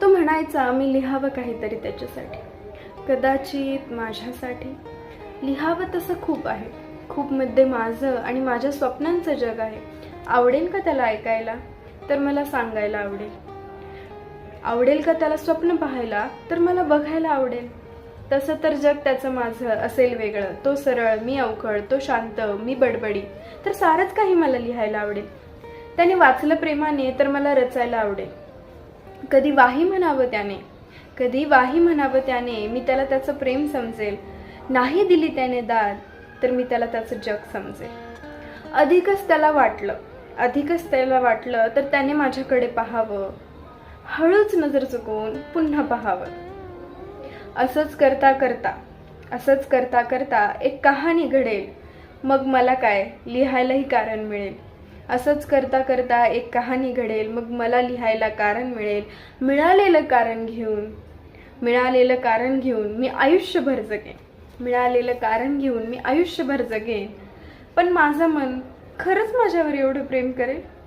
तो म्हणायचा मी लिहावं काहीतरी त्याच्यासाठी, कदाचित माझ्यासाठी. लिहावं तसं खूप आहे, खूप मध्ये माझं आणि माझ्या स्वप्नांचं जग आहे. आवडेल का त्याला ऐकायला? तर मला सांगायला आवडेल. आवडेल का त्याला स्वप्न पाहायला? तर मला बघायला आवडेल. तसं तर जग त्याचं माझं असेल वेगळं, तो सरळ मी अवखळ, तो शांत मी बडबडी. तर सारंच काही मला लिहायला आवडेल. त्याने वाचलं प्रेमाने तर मला रचायला आवडेल. कधी वाही म्हणावं त्याने, कधी वाही म्हणावं त्याने, मी त्याला त्याचं प्रेम समजेल. नाही दिली त्याने दाद तर मी त्याला त्याचं जग समजेल. अधिकच त्याला वाटलं तर त्याने माझ्याकडे पाहावं, हळूच नजर चुकवून पुन्हा पाहावं. असंच करता करता एक कहाणी घडेल, मग मला काय लिहायलाही कारण मिळेल. असंच करता करता एक कहाणी घडेल, मग मला लिहायला कारण मिळेल. मिळालेलं कारण घेऊन मी आयुष्यभर जगेन. पण माझं मन खरंच माझ्यावर एवढं प्रेम करेल?